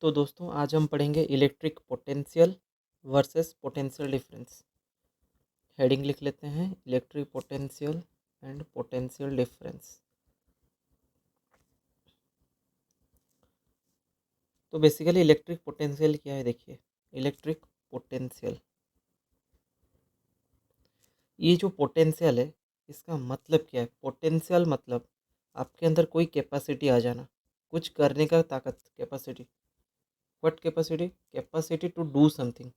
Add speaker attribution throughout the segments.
Speaker 1: तो दोस्तों आज हम पढ़ेंगे electric potential versus potential difference. Heading लिख लेते हैं, electric potential and potential difference. तो बेसिकली इलेक्ट्रिक पोटेंशियल क्या है, देखिए। इलेक्ट्रिक पोटेंशियल, ये जो पोटेंशियल है इसका मतलब क्या है। पोटेंशियल मतलब आपके अंदर कोई कैपेसिटी आ जाना, कुछ करने का ताकत, capacity. What capacity? Capacity to do something,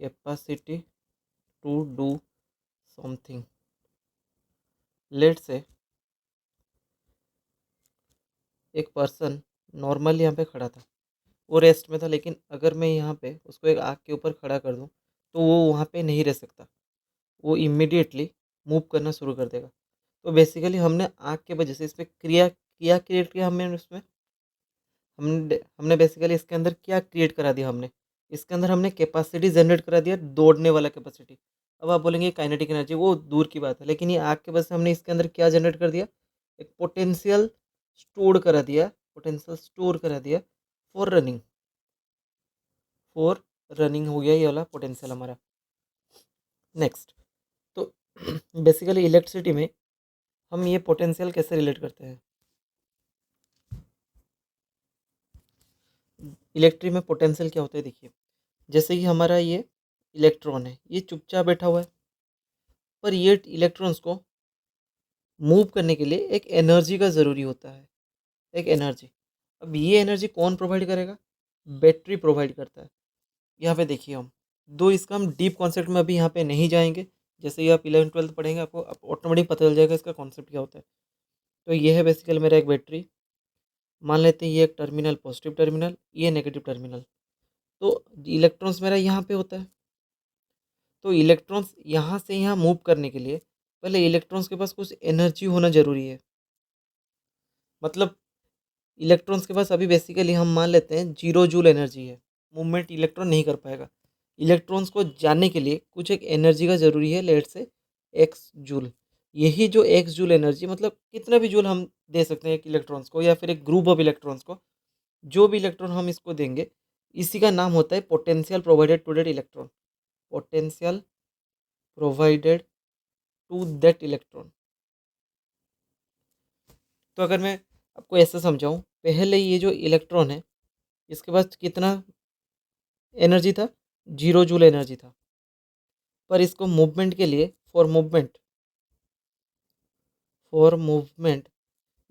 Speaker 1: capacity to do something. Let say एक पर्सन नॉर्मल यहाँ पे खड़ा था, वो रेस्ट में था, लेकिन अगर मैं यहाँ पे उसको एक आग के ऊपर खड़ा कर दूँ तो वो वहाँ पे नहीं रह सकता, वो इमिडिएटली मूव करना शुरू कर देगा। तो बेसिकली हमने आग के वजह से इस पर किया क्रिएट किया हमने उसमें। हमने हमने बेसिकली इसके अंदर क्या क्रिएट करा दिया, हमने इसके अंदर हमने कैपेसिटी जनरेट करा दिया, दौड़ने वाला कैपेसिटी। अब आप बोलेंगे काइनेटिक एनर्जी, वो दूर की बात है, लेकिन ये आग के वजह से हमने इसके अंदर क्या जनरेट कर दिया, एक पोटेंशियल स्टोर करा दिया, पोटेंशियल स्टोर करा दिया फॉर रनिंग हो गया ये वाला पोटेंशियल हमारा। नेक्स्ट, तो बेसिकली इलेक्ट्रिसिटी में हम ये पोटेंशियल कैसे रिलेट करते हैं। इलेक्ट्रिक में पोटेंशियल क्या होता है, देखिए। जैसे कि हमारा ये इलेक्ट्रॉन है, ये चुपचाप बैठा हुआ है, पर ये इलेक्ट्रॉन्स को मूव करने के लिए एक एनर्जी का ज़रूरी होता है, एक एनर्जी। अब ये एनर्जी कौन प्रोवाइड करेगा? बैटरी प्रोवाइड करता है। यहाँ पे देखिए, हम दो इसका हम डीप कॉन्सेप्ट में अभी यहाँ पे नहीं जाएंगे। जैसे ही आप 11th 12th पढ़ेंगे आपको ऑटोमेटिक पता चल जाएगा इसका कॉन्सेप्ट क्या होता है। तो ये है बेसिकल मेरा एक बैटरी। मान लेते हैं ये एक टर्मिनल पॉजिटिव टर्मिनल, ये नेगेटिव टर्मिनल। तो इलेक्ट्रॉन्स मेरा यहाँ पे होता है। तो इलेक्ट्रॉन्स यहाँ से यहाँ मूव करने के लिए पहले इलेक्ट्रॉन्स के पास कुछ एनर्जी होना ज़रूरी है। मतलब इलेक्ट्रॉन्स के पास अभी बेसिकली हम मान लेते हैं 0 जूल एनर्जी है, मूवमेंट इलेक्ट्रॉन नहीं कर पाएगा। इलेक्ट्रॉन्स को जाने के लिए कुछ एक एनर्जी का ज़रूरी है, लेट से x जूल। यही जो x जूल एनर्जी, मतलब कितना भी जूल हम दे सकते हैं एक इलेक्ट्रॉन्स को या फिर एक ग्रुप ऑफ इलेक्ट्रॉन्स को, जो भी इलेक्ट्रॉन हम इसको देंगे, इसी का नाम होता है potential provided to that electron. Potential provided to that electron. तो अगर मैं आपको ऐसे समझाऊं, पहले ये जो इलेक्ट्रॉन है इसके पास कितना एनर्जी था? 0 जूल एनर्जी था। पर इसको मूवमेंट के लिए, फॉर मूवमेंट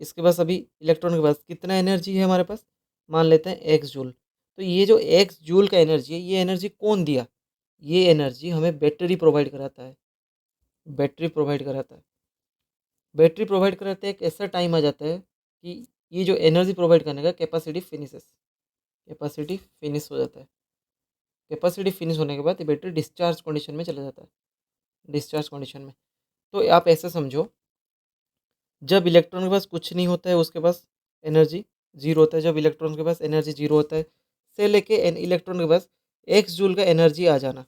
Speaker 1: इसके पास अभी इलेक्ट्रॉन के पास कितना एनर्जी है हमारे पास? मान लेते हैं x जूल। तो ये जो x जूल का एनर्जी है, ये एनर्जी कौन दिया? ये एनर्जी हमें बैटरी प्रोवाइड कराता है। बैटरी प्रोवाइड कराता है। बैटरी प्रोवाइड कराते हैं, एक ऐसा टाइम आ जाता है कि ये जो एनर्जी प्रोवाइड करने का कैपेसिटी फिनिश हो जाता है। कैपेसिटी फिनिश होने के बाद ये बैटरी डिस्चार्ज कंडीशन में चला जाता है, डिस्चार्ज कंडीशन में। तो आप ऐसे समझो, जब इलेक्ट्रॉन के पास कुछ नहीं होता है उसके पास एनर्जी जीरो होता है, जब इलेक्ट्रॉन के पास एनर्जी जीरो होता है, से लेके इलेक्ट्रॉन के पास x जूल का एनर्जी आ जाना,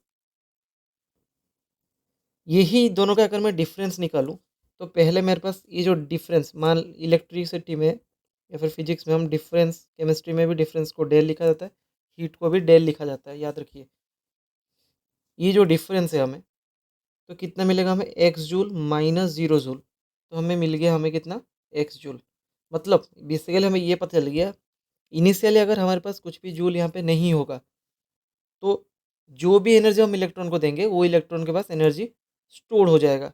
Speaker 1: यही दोनों का अगर मैं डिफरेंस निकालूं, तो पहले मेरे पास ये जो डिफरेंस, मान इलेक्ट्रिसिटी में या फिर फिजिक्स में हम डिफरेंस, केमिस्ट्री में भी डिफरेंस को डेल लिखा जाता है, हीट को भी डेल लिखा जाता है, याद रखिए। ये जो डिफरेंस है हमें, तो कितना मिलेगा हमें? x joule minus 0 joule. तो हमें मिल गया, हमें कितना? x joule. मतलब बेसिकली हमें ये पता चल गया, इनिशियली अगर हमारे पास कुछ भी जूल यहाँ पे नहीं होगा, तो जो भी एनर्जी हम इलेक्ट्रॉन को देंगे वो इलेक्ट्रॉन के पास एनर्जी स्टोर हो जाएगा।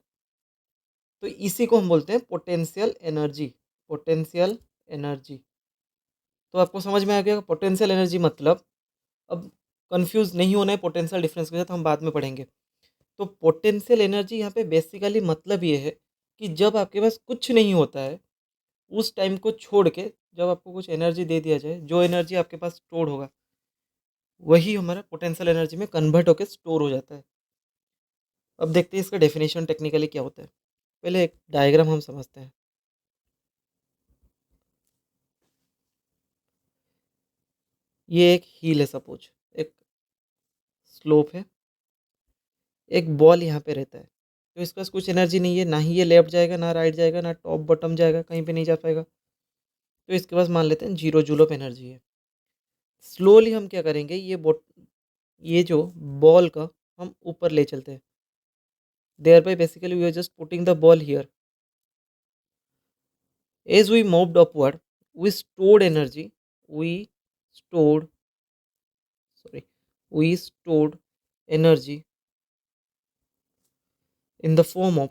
Speaker 1: तो इसी को हम बोलते हैं पोटेंशियल एनर्जी। Potential energy. तो आपको समझ में आ गया पोटेंशियल एनर्जी मतलब। अब कंफ्यूज नहीं होना है पोटेंशियल डिफरेंस के साथ, हम बाद में पढ़ेंगे। तो पोटेंशियल एनर्जी यहाँ पे बेसिकली मतलब ये है कि जब आपके पास कुछ नहीं होता है, उस टाइम को छोड़ के जब आपको कुछ एनर्जी दे दिया जाए, जो एनर्जी आपके पास स्टोर होगा, वही हमारा पोटेंशियल एनर्जी में कन्वर्ट होकर स्टोर हो जाता है। अब देखते हैं इसका डेफिनेशन टेक्निकली क्या होता है। पहले एक डायग्राम हम समझते हैं। ये एक हील है, सपोज एक स्लोप है, एक बॉल यहाँ पे रहता है, तो इसके पास कुछ एनर्जी नहीं है, ना ही ये लेफ्ट जाएगा, ना राइट जाएगा, ना टॉप बॉटम जाएगा, कहीं पे नहीं जा पाएगा। तो इसके पास मान लेते हैं 0 जूल ऑफ एनर्जी है। स्लोली हम क्या करेंगे, ये जो बॉल का हम ऊपर ले चलते हैं। Thereby basically we are just putting the ball here. As we moved upward we stored energy, we stored sorry we stored energy in the form of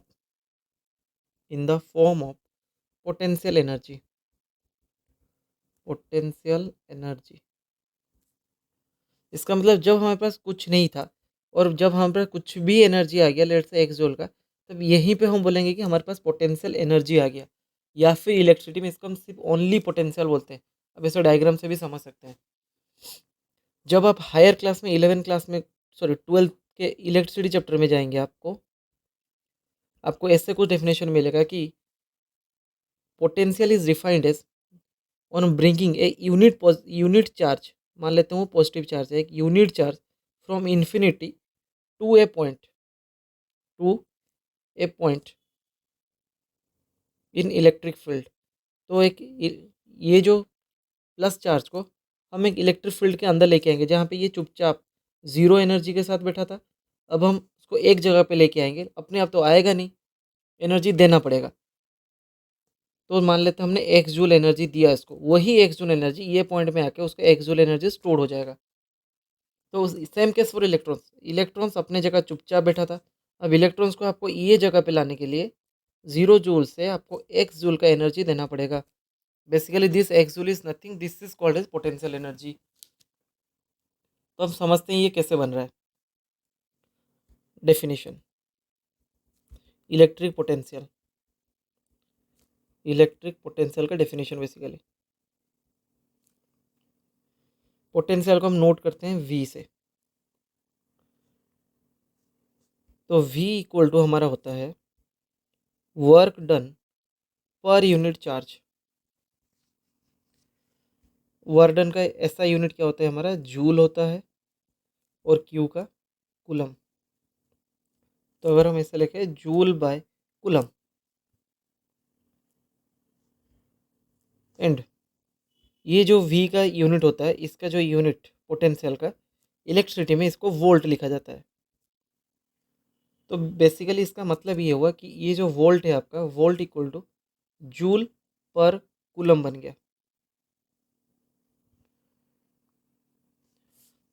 Speaker 1: potential energy, potential energy। इसका मतलब जब हमारे पास कुछ नहीं था और जब हमारे पास कुछ भी एनर्जी आ गया, लेट्स से 1 जूल का, तब यहीं पे हम बोलेंगे कि हमारे पास पोटेंशियल एनर्जी आ गया। या फिर इलेक्ट्रिसिटी में इसको हम सिर्फ ओनली पोटेंशियल बोलते हैं। अब इसे डायग्राम से भी समझ सकते हैं। जब आप हायर क्लास में 11 क्लास में सॉरी 12th के इलेक्ट्रिसिटी चैप्टर में जाएंगे, आपको ऐसे कुछ डेफिनेशन मिलेगा कि potential is defined as on bringing a unit charge, मान लेते हैं वो पॉजिटिव चार्ज है, एक unit charge from infinity to a point to a point in electric field. तो ये जो प्लस चार्ज को हम एक इलेक्ट्रिक फील्ड के अंदर लेके आएंगे, जहाँ पे ये चुपचाप जीरो एनर्जी के साथ बैठा था। अब हम उसको एक जगह पे लेके आएंगे, अपने आप तो आएगा नहीं, एनर्जी देना पड़ेगा। तो मान लेते हैं हमने 1 जूल एनर्जी दिया इसको, वही 1 जूल एनर्जी ये पॉइंट में आके उसका 1 जूल एनर्जी स्टोर हो जाएगा। तो same case for electrons, electrons अपने जगह चुपचाप बैठा था। अब इलेक्ट्रॉन्स को आपको ये जगह पे लाने के लिए 0 जूल से आपको x जूल का एनर्जी देना पड़ेगा। Basically this x joule is nothing, this is called as potential energy. तो हम समझते हैं ये कैसे बन रहा है। Definition, electric potential, electric potential का डेफिनेशन बेसिकली, पोटेंशियल को हम नोट करते हैं v से। तो v इक्वल टू हमारा होता है work done per unit charge. Work done का ऐसा यूनिट क्या होता है हमारा, जूल होता है, और क्यू का कुलम। तो अगर हम ऐसे लिखें जूल बाय कुलम, एंड ये जो v का यूनिट होता है, इसका जो यूनिट पोटेंशियल का इलेक्ट्रिसिटी में, इसको वोल्ट लिखा जाता है। तो बेसिकली इसका मतलब ये हुआ कि ये जो वोल्ट है आपका, volt equal two joule per coulomb बन गया।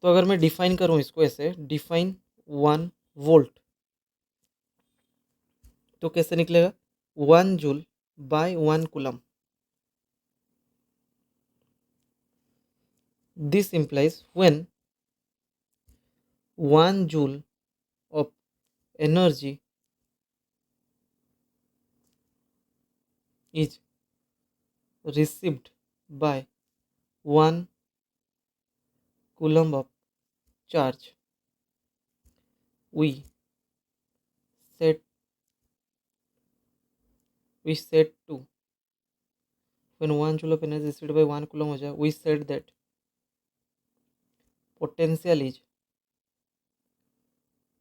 Speaker 1: तो अगर मैं डिफाइन करूं इसको ऐसे, डिफाइन 1 वोल्ट, तो कैसे निकलेगा, 1 joule by 1 coulomb. This implies when 1 joule of energy is received by 1 coulomb of charge, we set to, when 1 joule of energy is received by 1 coulomb हो जाए, we said that potential is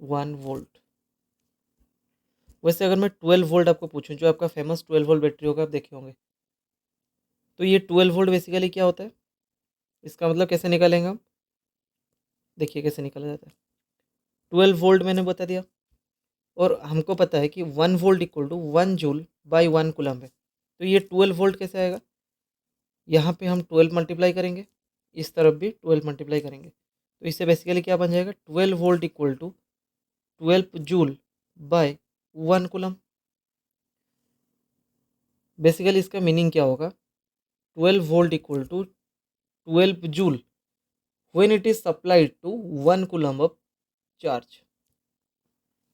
Speaker 1: 1 volt। वैसे अगर मैं 12 volt आपको पूछूं, जो आपका famous 12 volt battery होगा, आप देखे होंगे, तो ये 12 वोल्ट बेसिकली क्या होता है, इसका मतलब कैसे निकालेंगे हम, देखिए कैसे निकाला जाता है। 12 वोल्ट मैंने बता दिया, और हमको पता है कि 1 volt equal to 1 joule by 1 coulomb है। तो ये 12 वोल्ट कैसे आएगा, यहाँ पे हम 12 मल्टीप्लाई करेंगे, इस तरफ भी 12 मल्टीप्लाई करेंगे, तो इससे बेसिकली क्या बन जाएगा, 12 volt equal to 12 joule by 1 coulomb. Basically इसका मीनिंग क्या होगा, 12 volt equal to 12 joule when it is supplied to 1 coulomb of charge.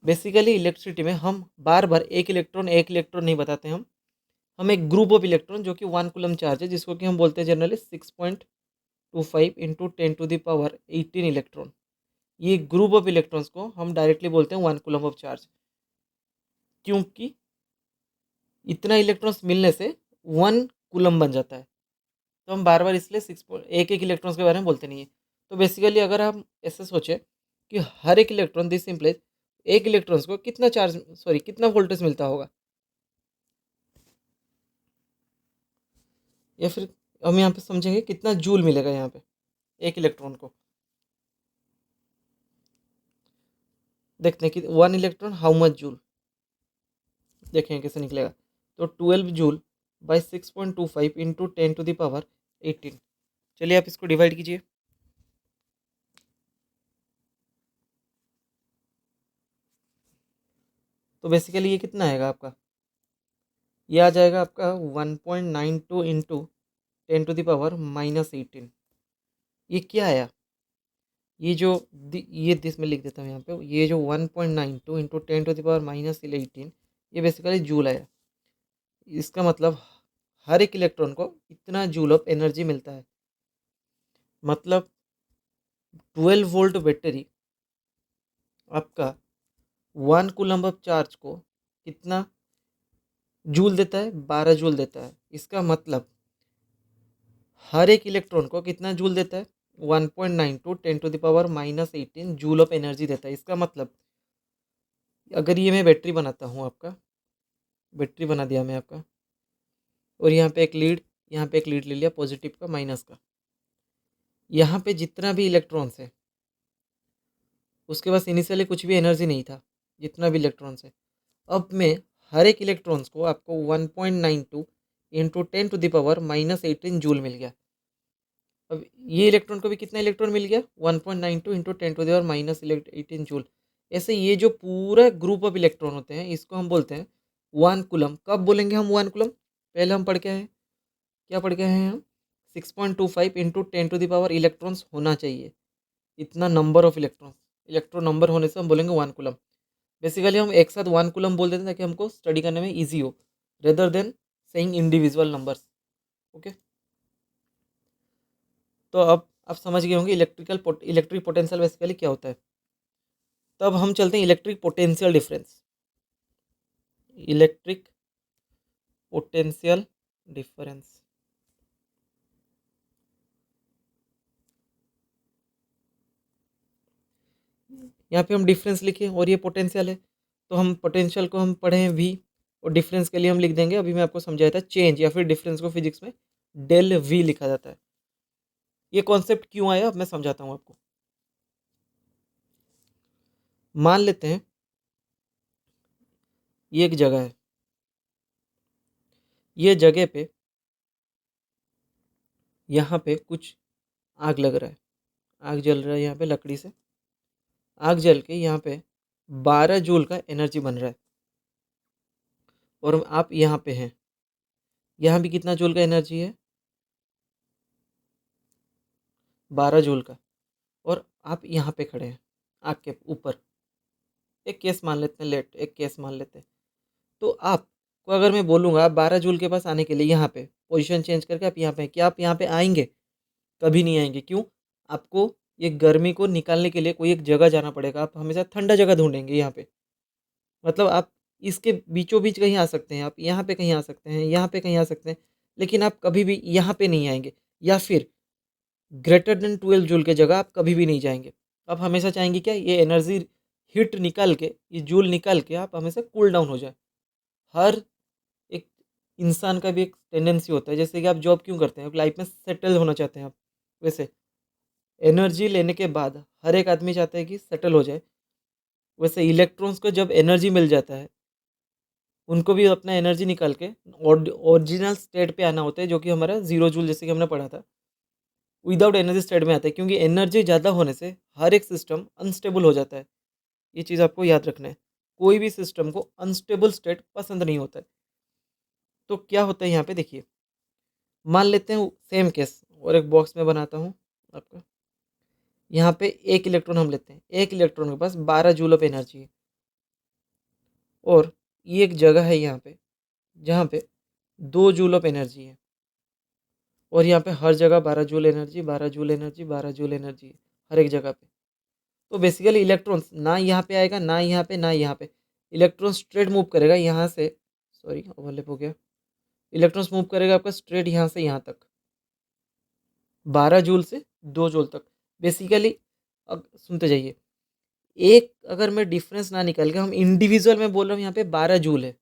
Speaker 1: Basically electricity में हम बार बार एक इलेक्ट्रॉन नहीं बताते, हम एक ग्रुप ऑफ इलेक्ट्रॉन जो कि 1 कुलम चार्ज है, जिसको कि हम बोलते हैं जनरली 6.25 इंटू 10⁻18 इलेक्ट्रॉन। ये ग्रुप ऑफ इलेक्ट्रॉन्स को हम डायरेक्टली बोलते हैं 1 कुलम ऑफ चार्ज, क्योंकि इतना इलेक्ट्रॉन्स मिलने से 1 कुलम बन जाता है। तो हम बार बार इसलिए एक इलेक्ट्रॉन्स के बारे में बोलते नहीं है। तो बेसिकली अगर हम ऐसे सोचें कि हर एक इलेक्ट्रॉन, दिस सिंपल, एक इलेक्ट्रॉन्स को कितना वोल्टेज मिलता होगा, या फिर हम यहाँ पे समझेंगे कितना जूल मिलेगा यहाँ पे एक इलेक्ट्रॉन को। देखते हैं कि 1 इलेक्ट्रॉन हाउ मच जूल, देखें कैसे निकलेगा। तो 12 जूल बाई 6.25 इंटू 10⁻18। चलिए आप इसको डिवाइड कीजिए। तो बेसिकली ये कितना आएगा आपका, ये आ जाएगा आपका 1.92 इंटू 10⁻−18। ये क्या आया, ये जो ये दिस में लिख देता हूँ यहाँ पे, ये जो 1.92 इंटू 10⁻−18 ये बेसिकली जूल आया। इसका मतलब हर एक इलेक्ट्रॉन को इतना जूल ऑफ एनर्जी मिलता है। मतलब 12 वोल्ट बैटरी आपका 1 कूलम्ब ऑफ चार्ज को कितना जूल देता है, 12 जूल देता है। इसका मतलब हर एक इलेक्ट्रॉन को कितना जूल देता है, 1.92 10⁻−18 जूल ऑफ एनर्जी देता है। इसका मतलब अगर ये मैं बैटरी बनाता हूँ, आपका बैटरी बना दिया मैं आपका, और यहाँ पे एक लीड, यहाँ पे एक लीड ले लिया पॉजिटिव का माइनस का, यहाँ पे जितना भी इलेक्ट्रॉन्स है उसके पास इनिशियली कुछ भी एनर्जी नहीं था, जितना भी इलेक्ट्रॉन्स है। अब मैं हर एक इलेक्ट्रॉन्स को आपको 1.92 इंटू 10⁻−18 जूल मिल गया। अब ये इलेक्ट्रॉन को भी कितना इलेक्ट्रॉन मिल गया, 1.92 इंटू 10⁻−18 जूल। ऐसे ये जो पूरा ग्रुप ऑफ इलेक्ट्रॉन होते हैं इसको हम बोलते हैं 1 कूलम। कब बोलेंगे हम 1 कूलम, पहले हम पढ़ के आए हैं, क्या पढ़ के आए हैं हम, 6.25 इंटू 10 इलेक्ट्रॉन्स होना चाहिए, इतना number of electrons, electron number होने से हम बोलेंगे 1 कूलम। बेसिकली हम एक साथ 1 कूलम बोल देते हैं ताकि हमको स्टडी करने में ईजी हो, rather than saying individual numbers. Okay, तो अब आप समझ गए होंगे इलेक्ट्रिक पोटेंशियल बेसिकली क्या होता है। तब हम चलते हैं electric potential difference. Electric potential difference, यहाँ पे हम डिफरेंस लिखे और ये पोटेंशियल है, तो हम पोटेंशियल को हम पढ़े हैं वी, और डिफरेंस के लिए हम लिख देंगे, अभी मैं आपको समझाया था चेंज, या फिर डिफरेंस को फिजिक्स में डेल वी लिखा जाता है। ये कॉन्सेप्ट क्यों आया अब मैं समझाता हूँ आपको। मान लेते हैं ये एक जगह है, ये जगह पे यहाँ पे कुछ आग लग रहा है, आग जल रहा है यहाँ पे लकड़ी से, आग जल के यहाँ पे 12 जूल का एनर्जी बन रहा है, और आप यहाँ पे हैं, यहाँ भी कितना जूल का एनर्जी है, 12 जूल का, और आप यहाँ पे खड़े हैं आग के ऊपर। एक केस मान लेते हैं, एक केस मान लेते हैं। तो आपको अगर मैं बोलूँगा आप 12 जूल के पास आने के लिए यहाँ पे पोजीशन चेंज करके आप यहाँ पे, क्या आप यहाँ पे आएंगे, कभी नहीं आएंगे। क्यों, आपको ये गर्मी को निकालने के लिए कोई एक जगह जाना पड़ेगा, आप हमेशा ठंडा जगह ढूंढेंगे यहाँ पे। मतलब आप इसके बीचों बीच कहीं आ सकते हैं, आप यहाँ पे कहीं आ सकते हैं, यहाँ पे कहीं आ सकते हैं, लेकिन आप कभी भी यहाँ पे नहीं आएंगे, या फिर ग्रेटर देन 12 जूल के जगह आप कभी भी नहीं जाएंगे। आप हमेशा चाहेंगे क्या, ये एनर्जी हीट निकाल के, ये जूल निकाल के आप हमेशा कूल डाउन हो जाए। हर एक इंसान का भी एक टेंडेंसी होता है, जैसे कि आप जॉब क्यों करते हैं, लाइफ में सेटल होना चाहते हैं आप, वैसे एनर्जी लेने के बाद हर एक आदमी चाहता है कि सेटल हो जाए। वैसे इलेक्ट्रॉन्स को जब एनर्जी मिल जाता है, उनको भी अपना एनर्जी निकाल के ओरिजिनल स्टेट पे आना होता है, जो कि हमारा 0 जूल, जैसे कि हमने पढ़ा था, विदाउट एनर्जी स्टेट में आता है। क्योंकि एनर्जी ज़्यादा होने से हर एक सिस्टम अनस्टेबल हो जाता है, ये चीज़ आपको याद रखना है। कोई भी सिस्टम को अनस्टेबल स्टेट पसंद नहीं होता है। तो क्या होता है यहाँ पे देखिए, मान लेते हैं सेम केस, और एक बॉक्स में बनाता हूँ आपका, यहाँ पे एक इलेक्ट्रॉन हम लेते हैं, एक इलेक्ट्रॉन के पास 12 जूल ऑफ एनर्जी है, और ये एक जगह है यहाँ पे जहाँ पे 2 जूल ऑफ एनर्जी है, और यहाँ पे हर जगह 12 joule energy, 12 joule energy, 12 joule energy है हर एक जगह पे। तो बेसिकली इलेक्ट्रॉन्स ना यहाँ पे आएगा, ना यहाँ पे, ना यहाँ पे, इलेक्ट्रॉन स्ट्रेट मूव करेगा यहाँ से, सॉरी ओवरलैप हो गया, इलेक्ट्रॉन्स मूव करेगा आपका स्ट्रेट यहाँ से यहाँ तक, 12 जूल से 2 जूल तक। बेसिकली अब सुनते जाइए, एक अगर मैं डिफरेंस ना निकाल के, हम इंडिविजुअल में बोल रहा हूँ यहाँ पे 12 जूल है।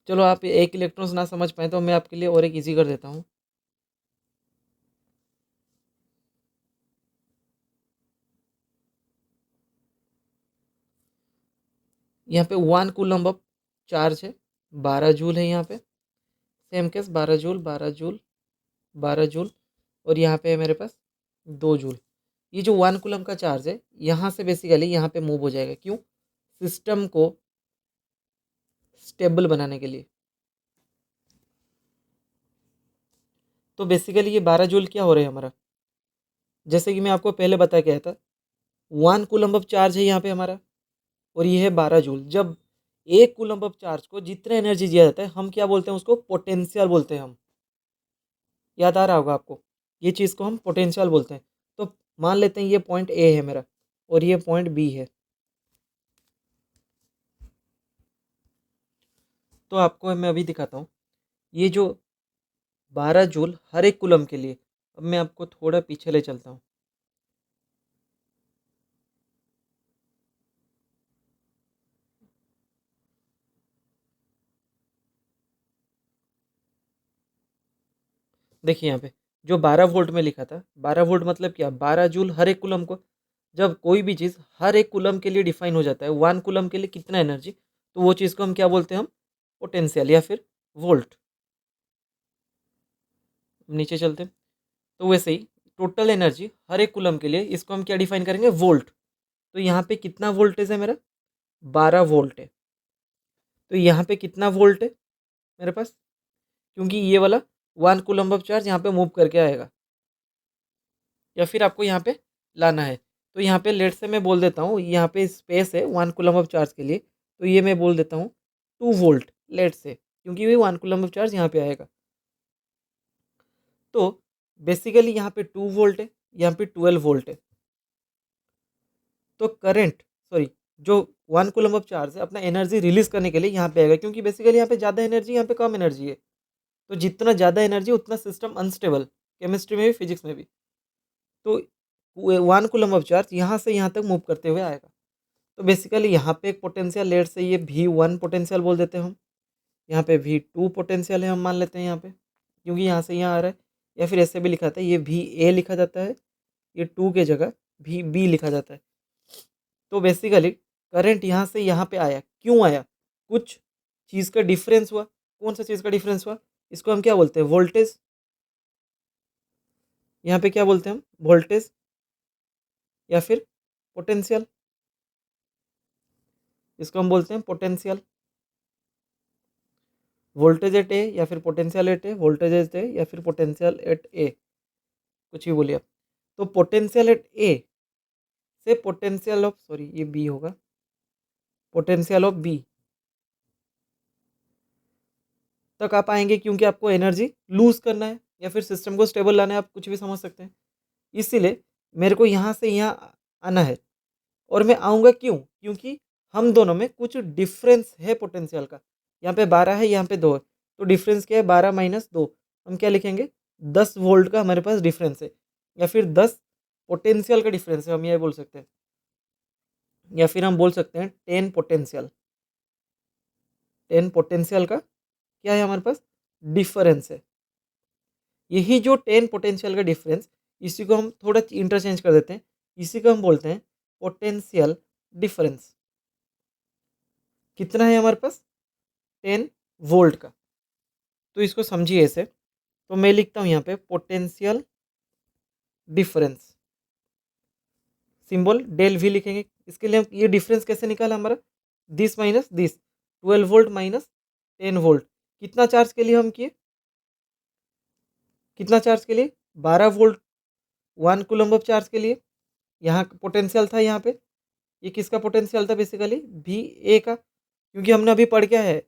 Speaker 1: चलो आप एक इलेक्ट्रॉन्स ना समझ पाए तो मैं आपके लिए और एक इजी कर देता हूँ। यहाँ पे 1 कूलम्ब ऑफ चार्ज है, 12 जूल है यहाँ पे। Same case 12 joule 12 joule 12 joule, और यहाँ पे है मेरे पास 2 जूल। ये जो 1 कूलम्ब का चार्ज है यहाँ से बेसिकली यहाँ पे मूव हो जाएगा। क्यों? सिस्टम को स्टेबल बनाने के लिए। तो बेसिकली ये 12 जूल क्या हो रहा है हमारा, जैसे कि मैं आपको पहले बता के आया था, 1 कूलम्ब ऑफ चार्ज है यहाँ पे हमारा, और ये है 12 जूल। जब 1 कूलम्ब ऑफ चार्ज को जितना एनर्जी दिया जाता है हम क्या बोलते हैं, उसको पोटेंशियल बोलते हैं हम। याद आ रहा होगा आपको, ये चीज़ को हम पोटेंशियल बोलते हैं। तो मान लेते हैं ये पॉइंट ए है मेरा और ये पॉइंट बी है। तो आपको मैं अभी दिखाता हूँ ये जो 12 जूल हर एक कूलम के लिए। अब मैं आपको थोड़ा पीछे ले चलता हूँ। देखिए यहाँ पे जो 12 वोल्ट में लिखा था, 12 वोल्ट मतलब क्या, 12 जूल हर एक कूलम को। जब कोई भी चीज़ हर एक कूलम के लिए डिफाइन हो जाता है, 1 कूलम के लिए कितना एनर्जी, तो वो चीज़ को हम क्या बोलते हैं, हम पोटेंशियल या फिर वोल्ट। नीचे चलते हैं। तो वैसे ही टोटल एनर्जी हर एक कूलम के लिए, इसको हम क्या डिफाइन करेंगे, वोल्ट। तो यहाँ पे कितना वोल्टेज है मेरा, 12 वोल्ट है। तो यहाँ पे कितना वोल्ट है मेरे पास, क्योंकि ये वाला 1 कूलम ऑफ चार्ज यहाँ पे मूव करके आएगा या फिर आपको यहाँ पे लाना है। तो यहाँ पे लेट से मैं बोल देता हूँ, यहाँ पे स्पेस है 1 कूलम ऑफ चार्ज के लिए, तो ये मैं बोल देता हूँ 2 वोल्ट लेट से, क्योंकि ये 1 कूलम ऑफ चार्ज यहाँ पे आएगा। तो बेसिकली यहाँ पे 2 वोल्ट है, यहाँ पे 12 वोल्ट है। तो करंट, सॉरी, जो 1 कूलम ऑफ चार्ज है अपना एनर्जी रिलीज करने के लिए यहाँ पे आएगा, क्योंकि बेसिकली यहाँ पे ज़्यादा एनर्जी, यहाँ पे कम एनर्जी है। तो जितना ज़्यादा एनर्जी उतना सिस्टम अनस्टेबल, केमिस्ट्री में भी फिजिक्स में भी। तो 1 कूलम ऑफ चार्ज यहाँ से यहाँ तक मूव करते हुए आएगा। तो बेसिकली यहाँ पे एक पोटेंशियल, लेट से ये V1 पोटेंशियल बोल देते हैं हम। यहाँ पे V2 पोटेंशियल है हम मान लेते हैं यहाँ पे, क्योंकि यहाँ से यहाँ आ रहा है। या फिर ऐसे भी लिखा था, ये VA लिखा जाता है, ये 2 के जगह VB लिखा जाता है। तो बेसिकली करंट यहाँ से यहाँ पे आया, क्यों आया, कुछ चीज़ का डिफरेंस हुआ। कौन सा चीज़ का डिफरेंस हुआ, इसको हम क्या बोलते हैं, वोल्टेज। यहाँ पे क्या बोलते हैं हम, वोल्टेज या फिर पोटेंशियल, इसको हम बोलते हैं पोटेंशियल। वोल्टेज एट ए या फिर potential at A, voltage at A या फिर पोटेंशियल एट ए, कुछ भी बोलिए आप। तो पोटेंशियल एट ए से पोटेंशियल ऑफ, सॉरी ये बी होगा, पोटेंशियल ऑफ बी तक आप आएंगे, क्योंकि आपको एनर्जी लूज करना है या फिर सिस्टम को स्टेबल लाना है, आप कुछ भी समझ सकते हैं। इसीलिए मेरे को यहाँ से यहाँ आना है, और मैं आऊँगा क्यों, क्योंकि हम दोनों में कुछ डिफरेंस है पोटेंशियल का। यहाँ पे 12 है, यहाँ पे 2 है, तो डिफरेंस क्या है, 12 माइनस 2, हम क्या लिखेंगे, 10 वोल्ट का हमारे पास डिफरेंस है, या फिर 10 पोटेंशियल का डिफरेंस है, हम ये बोल सकते हैं। या फिर हम बोल सकते हैं 10 पोटेंशियल, 10 पोटेंशियल का क्या है हमारे पास, डिफरेंस है। यही जो 10 पोटेंशियल का डिफरेंस, इसी को हम थोड़ा इंटरचेंज कर देते हैं, इसी को हम बोलते हैं पोटेंशियल डिफरेंस। कितना है हमारे पास, 10 वोल्ट का। तो इसको समझिए ऐसे, तो मैं लिखता हूँ यहाँ पे potential difference, symbol del V लिखेंगे। इसके लिए हम ये डिफरेंस कैसे निकाला हमारा, this minus this, 12 volt minus 10 volt, कितना चार्ज के लिए हम किए, कितना चार्ज के लिए, 12 वोल्ट 1 कूलम्ब ऑफ चार्ज के लिए। यहाँ पोटेंशियल था, यहाँ पे ये किसका पोटेंशियल था, बेसिकली भी ए का, क्योंकि हमने अभी पढ़ क्या है,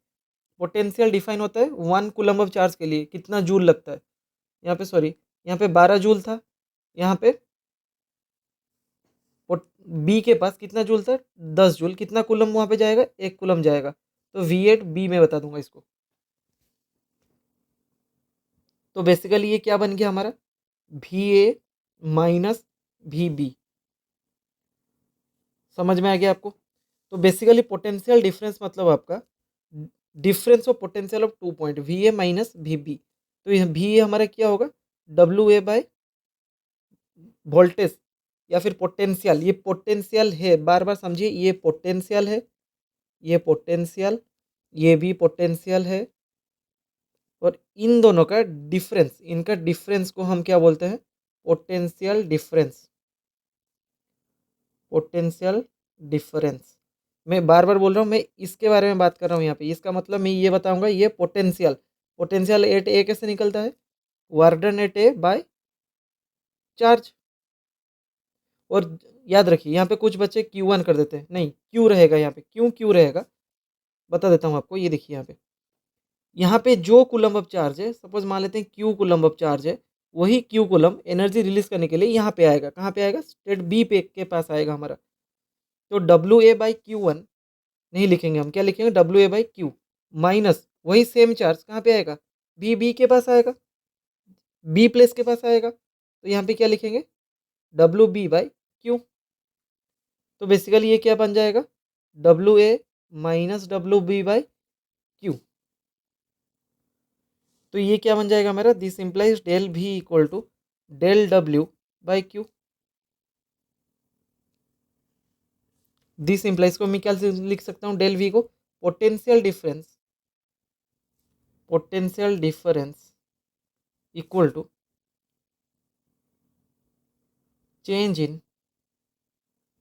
Speaker 1: पोटेंशियल डिफाइन होता है 1 कूलम्ब ऑफ चार्ज के लिए कितना जूल लगता है। यहाँ पे सॉरी, यहाँ पे 12 जूल था, यहाँ पे बी के पास कितना जूल था, 10 जूल, कितना कूलम वहाँ पे जाएगा, 1 कूलम जाएगा। तो V8 बी में बता दूंगा इसको। तो बेसिकली ये क्या बन गया हमारा, VA माइनस VB। समझ में आ गया आपको। तो बेसिकली पोटेंशियल डिफरेंस मतलब आपका difference of potential of 2 point, VA minus VB। तो यह VA हमारा क्या होगा, WA बाय वोल्टेज या फिर पोटेंशियल। ये पोटेंशियल है, बार बार समझिए, ये पोटेंशियल है ये पोटेंशियल, ये भी पोटेंशियल है, और इन दोनों का डिफरेंस, इनका डिफरेंस को हम क्या बोलते हैं? Potential difference. पोटेंशियल डिफरेंस, मैं बार बार बोल रहा हूँ, मैं इसके बारे में बात कर रहा हूँ यहाँ पे। इसका मतलब मैं ये बताऊंगा, ये पोटेंशियल, पोटेंशियल एट ए कैसे निकलता है? Work done at A by charge. और याद रखिए, यहाँ पे कुछ बच्चे Q1 कर देते हैं, नहीं क्यू रहेगा यहाँ पे। क्यों रहेगा बता देता हूँ आपको। ये देखिए यहाँ पे जो कूलम ऑफ चार्ज है, सपोज मान लेते हैं Q कूलम ऑफ चार्ज है, वही Q कूलम एनर्जी रिलीज करने के लिए यहाँ पे आएगा। कहाँ पे आएगा? स्टेट बी पे के पास आएगा हमारा। तो WA/Q1 नहीं लिखेंगे हम, क्या लिखेंगे? WA/Q माइनस वही सेम चार्ज कहाँ पे आएगा? बी के पास आएगा, बी प्लेस के पास आएगा। तो यहाँ पे क्या लिखेंगे? WB/Q। तो बेसिकली ये क्या बन जाएगा? WA minus WB/Q। तो ये क्या बन जाएगा मेरा? This implies del V equal to del W/Q। This implies को मैं क्या लिख सकता हूँ? डेल V को potential difference, potential difference equal to change in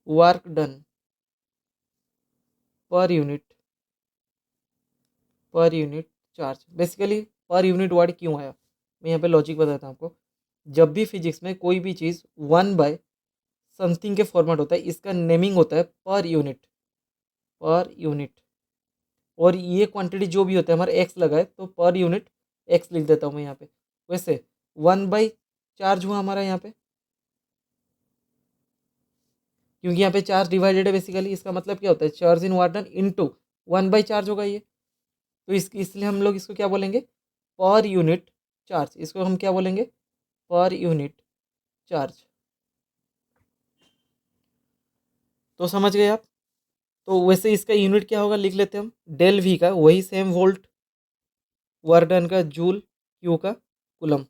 Speaker 1: work done per unit charge. Basically per unit word क्यों आया, मैं यहाँ पे लॉजिक बताता हूँ आपको। जब भी फिजिक्स में कोई भी चीज़ 1 बाय समथिंग के फॉर्मेट होता है, इसका नेमिंग होता है पर यूनिट, पर यूनिट। और ये क्वांटिटी जो भी होता है हमारा एक्स लगा है, तो पर यूनिट एक्स लिख देता हूँ मैं यहाँ पे। वैसे 1 बाय चार्ज हुआ हमारा यहाँ पे, क्योंकि यहाँ पे चार्ज डिवाइडेड है बेसिकली। इसका मतलब क्या होता है? Charge in warden into 1 by charge होगा ये। तो इसलिए हम लोग इसको क्या बोलेंगे? पर यूनिट चार्ज। इसको हम क्या बोलेंगे? पर यूनिट चार्ज। तो समझ गए आप? तो वैसे इसका यूनिट क्या होगा लिख लेते हैं हम, डेल V का वही सेम वोल्ट, वर्क डन का जूल, क्यू का कुलम।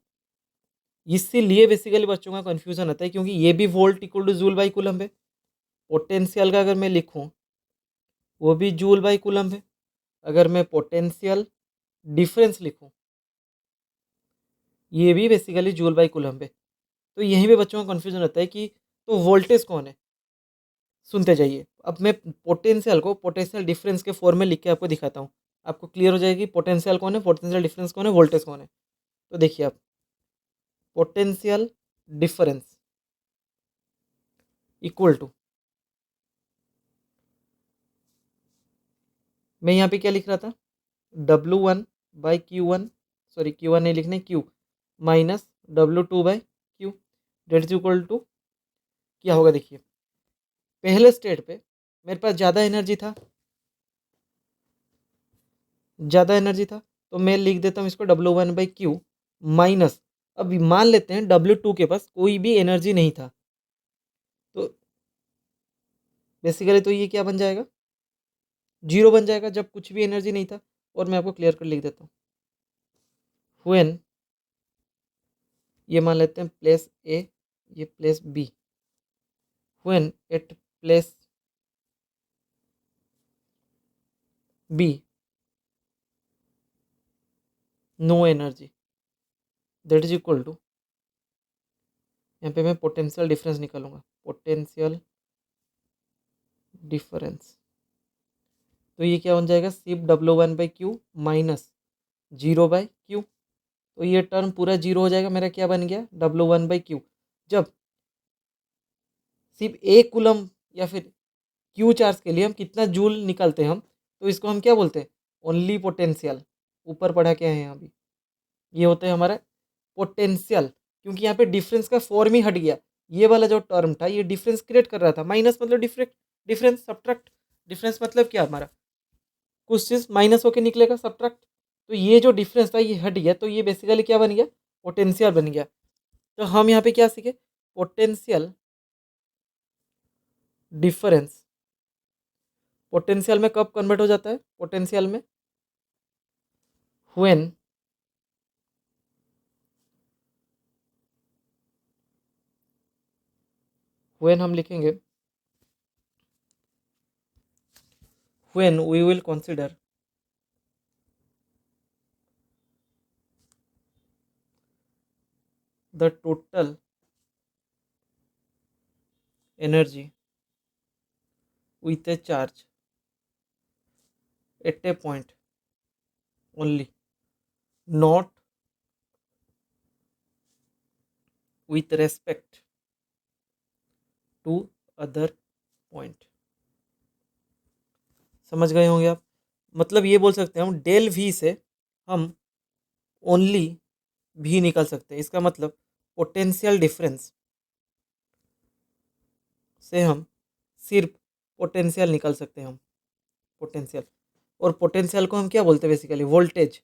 Speaker 1: इसीलिए बेसिकली बच्चों का कंफ्यूजन आता है, क्योंकि ये भी volt equal two joule by coulomb है। पोटेंशियल का अगर मैं लिखूं, वो भी जूल बाई कुलम है। अगर मैं पोटेंशियल डिफरेंस लिखूं, ये भी बेसिकली जूल बाई कुलम है। तो यहीं पे बच्चों का कंफ्यूजन रहता है कि तो वोल्टेज कौन है। सुनते जाइए, अब मैं पोटेंशियल को पोटेंशियल डिफरेंस के फॉर्म में लिख के आपको दिखाता हूँ। आपको क्लियर हो जाएगी पोटेंशियल कौन है, पोटेंशियल डिफरेंस कौन है, वोल्टेज कौन है। तो देखिए आप, पोटेंशियल डिफरेंस इक्वल टू, मैं यहाँ पे क्या लिख रहा था? W1/Q1, सॉरी Q1 नहीं लिखने, Q minus W2/Q, that is equal to क्या होगा? देखिए, पहले स्टेट पे मेरे पास ज़्यादा एनर्जी था, तो मैं लिख देता हूँ इसको W1/Q माइनस, अब मान लेते हैं W2 के पास कोई भी एनर्जी नहीं था, तो बेसिकली तो ये क्या बन जाएगा? जीरो बन जाएगा, जब कुछ भी एनर्जी नहीं था। और मैं आपको क्लियर कर लिख देता हूँ। व्हेन, ये मान लेते हैं प्लेस ए, ये place B. When at place B no energy, that is equal to, यहाँ पे मैं पोटेंशियल डिफरेंस निकालूंगा, पोटेंशियल डिफरेंस। तो ये क्या बन जाएगा? सिर्फ W1/Q माइनस 0/Q। तो ये टर्म पूरा जीरो हो जाएगा मेरा। क्या बन गया? W1/Q। जब सिर्फ एक कूलम या फिर Q चार्ज के लिए हम कितना जूल निकालते हैं हम, तो इसको हम क्या बोलते हैं? Only potential. ऊपर पढ़ा क्या है यहाँ भी, ये होता है हमारा पोटेंशियल। क्योंकि यहाँ पे डिफरेंस का फॉर्म ही हट गया। ये वाला जो टर्म था, ये डिफरेंस क्रिएट कर रहा था। माइनस मतलब डिफरेंस सब्ट्रैक्ट। डिफरेंस मतलब क्या हमारा? कुछ चीज़ माइनस होके निकलेगा, सब्ट्रैक्ट। तो ये जो डिफरेंस था ये हट गया, तो ये बेसिकली क्या बन गया? पोटेंशियल बन गया। तो हम यहाँ पे क्या सीखे? Potential difference. पोटेंशियल में कब कन्वर्ट हो जाता है? पोटेंशियल में व्हेन हम लिखेंगे when we will consider the total energy with a charge at a point only, not with respect to other point। समझ गए होंगे आप। मतलब ये बोल सकते हैं हम डेल वी से हम ओनली भी निकाल सकते हैं। इसका मतलब पोटेंशियल डिफरेंस से हम सिर्फ पोटेंशियल निकाल सकते हैं हम पोटेंशियल। और पोटेंशियल को हम क्या बोलते हैं basically, voltage.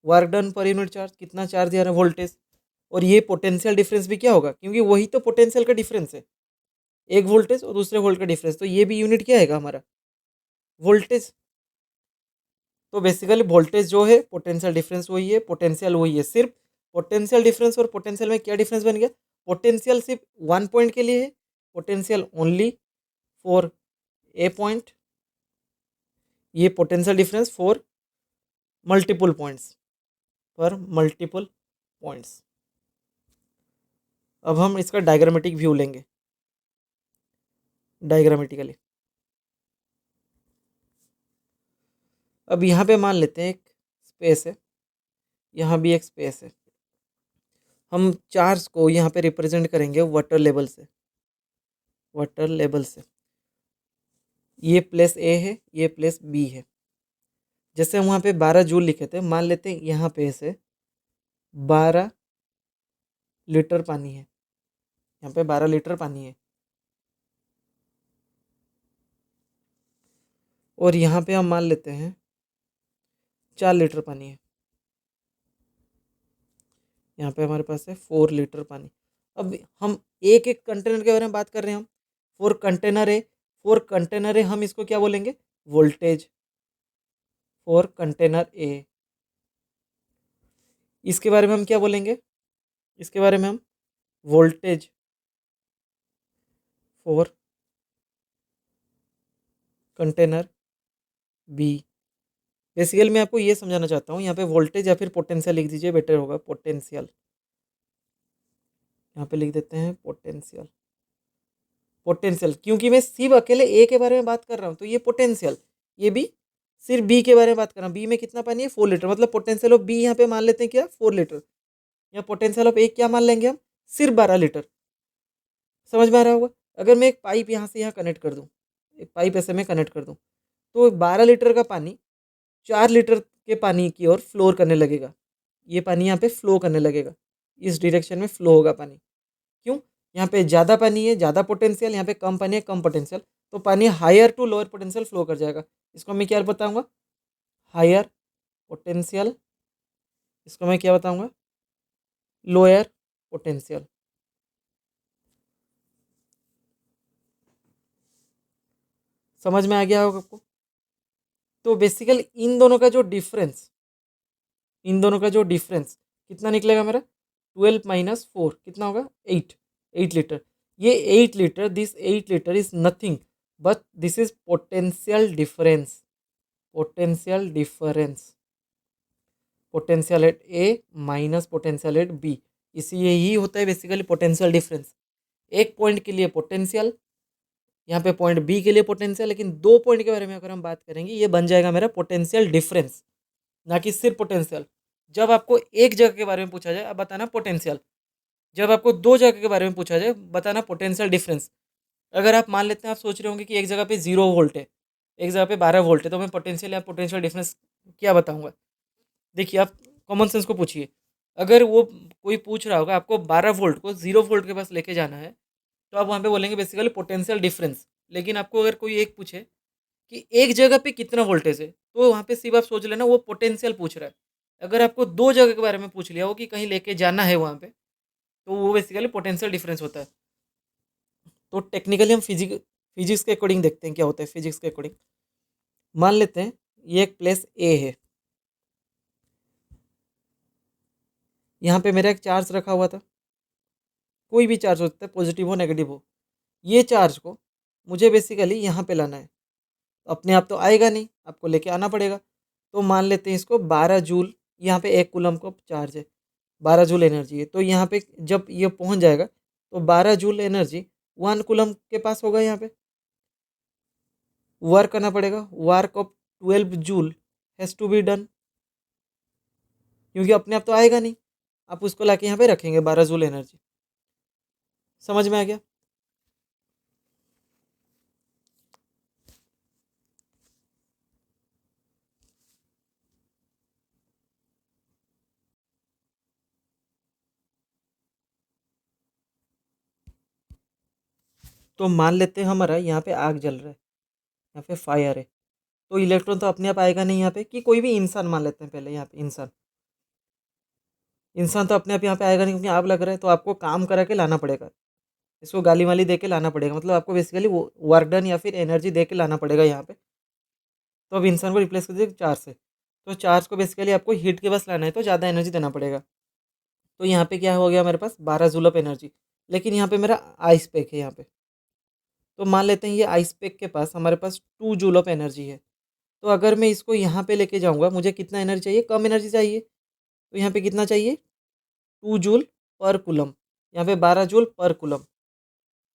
Speaker 1: Work done per unit charge, कितना चार्ज दिया रहा है, वोल्टेज। और ये पोटेंशियल डिफरेंस भी क्या होगा, क्योंकि वही तो पोटेंशियल का डिफरेंस है, एक वोल्टेज और दूसरे वोल्ट का डिफरेंस, तो ये भी यूनिट क्या आएगा हमारा, वोल्टेज। तो बेसिकली वोल्टेज जो है, पोटेंशियल डिफरेंस वही है, पोटेंशियल वही है। सिर्फ पोटेंशियल डिफरेंस और पोटेंशियल में क्या डिफरेंस बन गया, पोटेंशियल सिर्फ वन पॉइंट के लिए है, potential only for a point. ये potential difference for multiple points, पर मल्टीपल पॉइंट्स। अब हम इसका डायग्रामेटिक व्यू लेंगे। डायग्रामेटिकली अब यहाँ पे मान लेते हैं एक स्पेस है, यहाँ भी एक स्पेस है। हम चार्ज को यहाँ पे रिप्रेजेंट करेंगे वाटर लेवल से, वाटर लेवल से। ये प्लेस ए है, ये प्लेस बी है। जैसे हम वहाँ पे 12 जूल लिखे थे, मान लेते हैं यहाँ पे से 12 लीटर पानी है, यहाँ पे 12 लीटर पानी है। और यहाँ पे हम मान लेते हैं 4 लीटर पानी है, यहाँ पे हमारे पास है 4 लीटर पानी। अब हम एक एक कंटेनर के बारे में बात कर रहे हैं हम। 4 कंटेनर है, 4 कंटेनर है, हम इसको क्या बोलेंगे, वोल्टेज। 4 कंटेनर ए, इसके बारे में हम क्या बोलेंगे, इसके बारे में हम वोल्टेज। 4 container B. बेसिकली मैं आपको ये समझाना चाहता हूँ, यहाँ पे वोल्टेज या फिर पोटेंशियल लिख दीजिए, बेटर होगा। पोटेंशियल यहाँ पे लिख देते हैं, पोटेंशियल। पोटेंशियल क्योंकि मैं सिर्फ अकेले ए के बारे में बात कर रहा हूँ, तो ये पोटेंशियल। ये भी सिर्फ बी के बारे में बात कर रहा हूँ। बी में कितना पानी है, 4 लीटर, मतलब पोटेंशियल ऑफ बी यहाँ पे मान लेते हैं क्या, 4 लीटर। या पोटेंशियल ऑफ ए क्या मान लेंगे हम, सिर्फ 12 लीटर। समझ में आ रहा होगा। अगर मैं एक पाइप यहाँ से यहाँ कनेक्ट कर दूँ, एक पाइप ऐसे में कनेक्ट कर दूँ, तो 12 लीटर का पानी 4 लीटर के पानी की ओर फ्लोर करने लगेगा। ये पानी यहाँ पे फ्लो करने लगेगा, इस डायरेक्शन में फ्लो होगा पानी। क्यों, यहाँ पे ज़्यादा पानी है, ज़्यादा पोटेंशियल, यहाँ पे कम पानी है, कम पोटेंशियल, तो पानी higher to lower potential flow कर जाएगा। इसको मैं क्या बताऊँगा, हायर पोटेंशियल। इसको मैं क्या बताऊँगा, लोअर पोटेंशियल। समझ में आ गया होगा आपको। तो बेसिकली इन दोनों का जो डिफरेंस, इन दोनों का जो डिफरेंस कितना निकलेगा मेरा, 12 माइनस 4 कितना होगा, 8 लीटर। ये 8 litre, this 8 litre is nothing but this is potential difference. Potential difference, potential at A minus potential at B, इसी यही होता है बेसिकली पोटेंशियल डिफरेंस। एक पॉइंट के लिए पोटेंशियल, यहाँ पे पॉइंट बी के लिए पोटेंशियल, लेकिन 2 पॉइंट के बारे में अगर हम बात करेंगे, ये बन जाएगा मेरा पोटेंशियल डिफरेंस, ना कि सिर्फ पोटेंशियल। जब आपको एक जगह के बारे में पूछा जाए, अब बताना पोटेंशियल। जब आपको 2 जगह के बारे में पूछा जाए, बताना पोटेंशियल डिफरेंस। अगर आप मान लेते हैं, आप सोच रहे होंगे कि एक जगह पे 0 वोल्ट है, एक जगह पे 12 वोल्ट है, तो मैं पोटेंशियल या पोटेंशियल डिफरेंस क्या बताऊंगा। देखिए, आप कॉमन सेंस को पूछिए। अगर वो कोई पूछ रहा होगा आपको 12 वोल्ट को 0 वोल्ट के पास लेके जाना है, तो आप वहाँ पे बोलेंगे बेसिकली पोटेंशियल डिफरेंस। लेकिन आपको अगर कोई एक पूछे कि एक जगह पे कितना वोल्टेज है, तो वहाँ पे सिर्फ आप सोच लेना वो पोटेंशियल पूछ रहा है। अगर आपको 2 जगह के बारे में पूछ लिया हो कि कहीं लेके जाना है वहाँ पे, तो वो बेसिकली पोटेंशियल डिफरेंस होता है। तो टेक्निकली हम फिजिक्स के अकॉर्डिंग देखते हैं क्या होता है। फिजिक्स के अकॉर्डिंग मान लेते हैं ये एक प्लेस ए है, यहाँ पे मेरा एक चार्ज रखा हुआ था, कोई भी चार्ज हो सकता है, पॉजिटिव हो नेगेटिव हो। ये चार्ज को मुझे बेसिकली यहाँ पे लाना है, अपने आप तो आएगा नहीं, आपको लेके आना पड़ेगा। तो मान लेते हैं इसको 12 जूल, यहाँ पे 1 कूलम को चार्ज है, 12 जूल एनर्जी है। तो यहाँ पे जब ये पहुँच जाएगा तो 12 जूल एनर्जी 1 कूलम के पास होगा। यहाँ पे वर्क करना पड़ेगा, work of 12 joule has to be done, क्योंकि अपने आप तो आएगा नहीं, आप उसको लाके यहाँ पे रखेंगे 12 जूल एनर्जी। समझ में आ गया? तो मान लेते हैं हमारा यहाँ पे आग जल रहा है, यहाँ पे फायर है, तो इलेक्ट्रॉन तो अपने आप आएगा नहीं यहाँ पे, कि कोई भी इंसान मान लेते हैं पहले, यहाँ पे इंसान, इंसान तो अपने आप यहाँ पे आएगा नहीं, क्योंकि आग लग रहा है, तो आपको काम करा के लाना पड़ेगा, इसको गाली वाली दे के लाना पड़ेगा, मतलब आपको बेसिकली वो वर्क डन या फिर एनर्जी दे के लाना पड़ेगा यहाँ पे। तो अब इंसान को रिप्लेस कर दिया चार्ज से, तो चार्ज को बेसिकली आपको हीट के बस लाना है, तो ज़्यादा एनर्जी देना पड़ेगा। तो यहाँ पे क्या हो गया मेरे पास 12 जूल ऑफ एनर्जी, लेकिन यहाँ पे मेरा आइस पैक है यहाँ पे। तो मान लेते हैं ये आइस पैक के पास हमारे पास 2 जूल ऑफ एनर्जी है। तो अगर मैं इसको यहाँ पे लेके जाऊँगा, मुझे कितना एनर्जी चाहिए, कम एनर्जी चाहिए, तो यहाँ पे कितना चाहिए 2 जूल पर कूलम, यहाँ पे 12 जूल पर कूलम।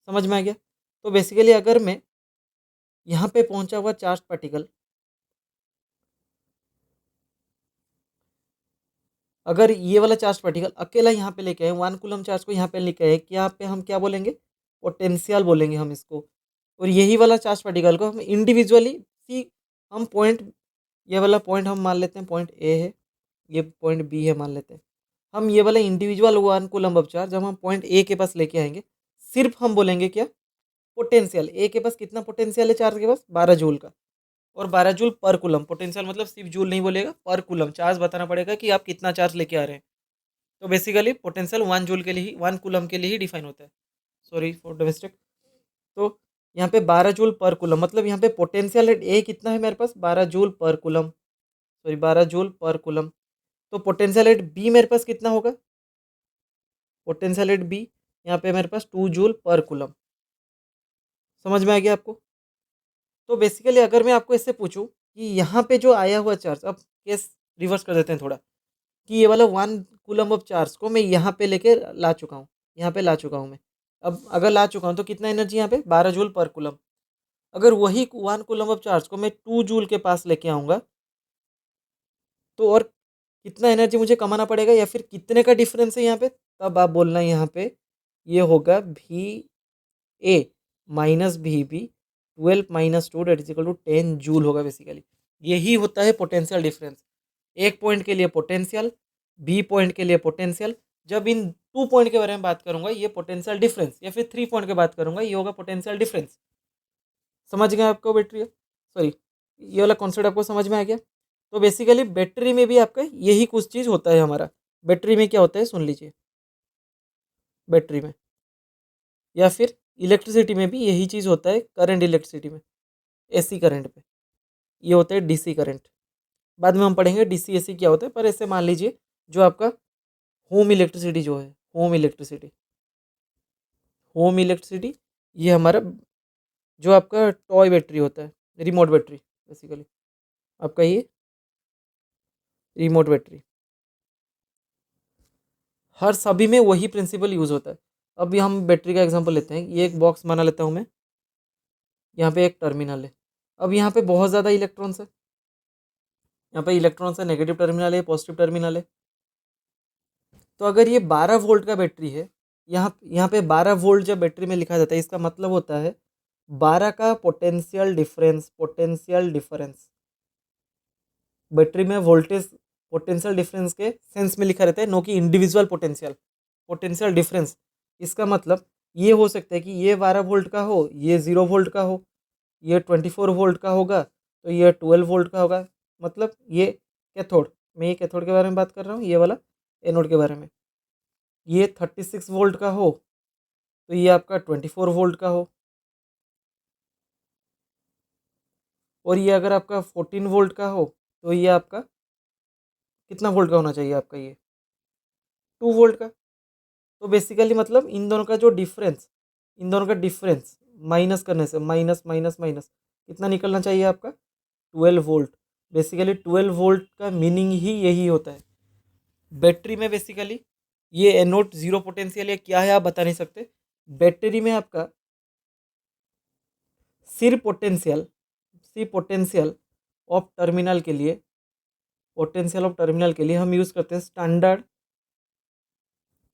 Speaker 1: समझ में आ गया? तो बेसिकली अगर मैं यहाँ पे पहुँचा हुआ चार्ज पार्टिकल, अगर ये वाला चार्ज पार्टिकल अकेला यहाँ पे लेके आए 1 कूलम चार्ज को यहाँ पे लेके आए, कि यहाँ पे हम क्या बोलेंगे, पोटेंशियल बोलेंगे हम इसको। और यही वाला चार्ज पार्टिकल को हम इंडिविजुअली सी, हम पॉइंट, ये वाला पॉइंट हम मान लेते हैं पॉइंट ए है, ये पॉइंट बी है मान लेते हैं, हम ये वाला इंडिविजुअल 1 कूलम ऑफ चार्ज जब हम पॉइंट ए के पास लेके आएंगे, सिर्फ हम बोलेंगे क्या, पोटेंशियल। ए के पास कितना पोटेंशियल है चार्ज के पास, 12 जूल का, और 12 जूल पर कूलम। पोटेंशियल मतलब सिर्फ जूल नहीं बोलेगा, पर कूलम चार्ज बताना पड़ेगा कि आप कितना चार्ज लेके आ रहे हैं। तो बेसिकली पोटेंशियल 1 जूल के लिए ही, 1 कूलम के लिए ही डिफाइन होता है, सॉरी फॉर द मिस्टेक। तो यहाँ पे 12 जूल पर कूलम, मतलब यहाँ पे पोटेंशियल ए कितना है मेरे पास, 12 जूल पर कूलम, सॉरी 12 जूल पर कूलम। तो पोटेंशियल एट बी मेरे पास कितना होगा, पोटेंशियल एट बी यहाँ पे मेरे पास 2 जूल पर कूलम। समझ में आ गया आपको? तो बेसिकली अगर मैं आपको इससे पूछूं कि यहाँ पे जो आया हुआ चार्ज, अब केस रिवर्स कर देते हैं थोड़ा, कि ये वाला 1 कूलम ऑफ चार्ज को मैं यहाँ पे लेके ला चुका हूँ, यहाँ पे ला चुका हूँ मैं। अब अगर ला चुका हूँ तो कितना एनर्जी यहाँ पे, 12 जूल पर कूलम। अगर वही 1 कूलम ऑफ चार्ज को मैं 2 जूल के पास लेके आऊँगा, तो और कितना एनर्जी मुझे कमाना पड़ेगा, या फिर कितने का डिफरेंस है यहाँ पे, तब आप बोलना यहाँ पे ये होगा V A minus V B, 12 - 2 that is equal to 10 joule होगा बेसिकली। यही होता है पोटेंशियल डिफरेंस, एक पॉइंट के लिए पोटेंशियल, बी पॉइंट के लिए पोटेंशियल। जब इन 2 पॉइंट के बारे में बात करूंगा ये पोटेंशियल डिफरेंस, या फिर 3 पॉइंट की बात करूंगा ये होगा पोटेंशियल डिफरेंस। समझ गए आपको बैटरी, सॉरी ये वाला कॉन्सेप्ट आपको समझ में आ गया? तो बेसिकली बैटरी में भी आपका यही कुछ चीज़ होता है हमारा। बैटरी में क्या होता है सुन लीजिए, बैटरी में या फिर इलेक्ट्रिसिटी में भी यही चीज़ होता है, करंट इलेक्ट्रिसिटी में, एसी करंट पे ये होता है डीसी करंट। बाद में हम पढ़ेंगे डीसी एसी क्या होता है, पर ऐसे मान लीजिए जो आपका होम इलेक्ट्रिसिटी जो है, होम इलेक्ट्रिसिटी, होम इलेक्ट्रिसिटी, ये हमारा जो आपका टॉय बैटरी होता है, रिमोट बैटरी बेसिकली, आपका ये रिमोट बैटरी, हर सभी में वही प्रिंसिपल यूज़ होता है। अभी हम बैटरी का एग्जांपल लेते हैं, ये एक बॉक्स बना लेता हूँ मैं, यहाँ पे एक टर्मिनल है, अब यहाँ पे बहुत ज़्यादा इलेक्ट्रॉन्स है, यहाँ पे इलेक्ट्रॉन्स है, नेगेटिव टर्मिनल है, पॉजिटिव टर्मिनल है। तो अगर ये 12 वोल्ट का बैटरी है, यहाँ पे 12 वोल्ट जब बैटरी में लिखा जाता है, इसका मतलब होता है 12 का potential difference, potential difference battery में वोल्टेज पोटेंशियल डिफरेंस के सेंस में लिखा रहता है, नो कि इंडिविजुअल पोटेंशियल, पोटेंशियल डिफरेंस। इसका मतलब ये हो सकता है कि ये 12 वोल्ट का हो, ये 0 वोल्ट का हो, ये 24 वोल्ट का होगा, तो ये 12 वोल्ट का होगा। मतलब ये कैथोड, मैं ये कैथोड के बारे में बात कर रहा हूँ, ये वाला एनोड के बारे में, ये 36 वोल्ट का हो तो ये आपका 24 वोल्ट का हो, और ये अगर आपका 14 वोल्ट का हो तो ये आपका कितना वोल्ट का होना चाहिए, आपका ये 2 वोल्ट का। तो बेसिकली मतलब इन दोनों का जो डिफरेंस, इन दोनों का डिफरेंस माइनस करने से, माइनस माइनस माइनस कितना निकलना चाहिए आपका 12 वोल्ट। बेसिकली 12 वोल्ट का मीनिंग ही यही होता है। बैटरी में बेसिकली ये एनोड जीरो पोटेंशियल या क्या है आप बता नहीं सकते। बैटरी में आपका सिर्फ पोटेंशियल ऑफ टर्मिनल के लिए हम यूज़ करते हैं स्टैंडर्ड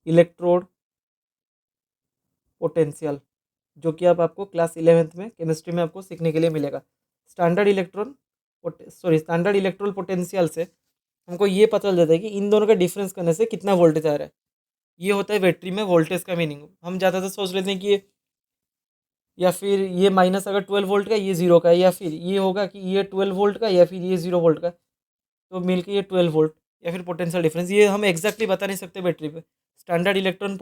Speaker 1: इलेक्ट्रोड पोटेंशियल, जो कि आप आपको क्लास 11th में केमिस्ट्री में आपको सीखने के लिए मिलेगा। स्टैंडर्ड इलेक्ट्रोड पोटेंशियल से हमको ये पता चल जाता है कि इन दोनों का डिफरेंस करने से कितना वोल्टेज आ रहा है। ये होता है बैटरी में वोल्टेज का मीनिंग। हम ज़्यादातर सोच लेते हैं कि ये, या फिर ये माइनस अगर 12 वोल्ट का ये जीरो का है, या फिर ये होगा कि ये 12 वोल्ट का या फिर ये 0 वोल्ट का, तो मिलके ये 12 वोल्ट या फिर पोटेंशियल डिफरेंस। ये हम एग्जैक्टली बता नहीं सकते बैटरी पे। स्टैंडर्ड इलेक्ट्रोड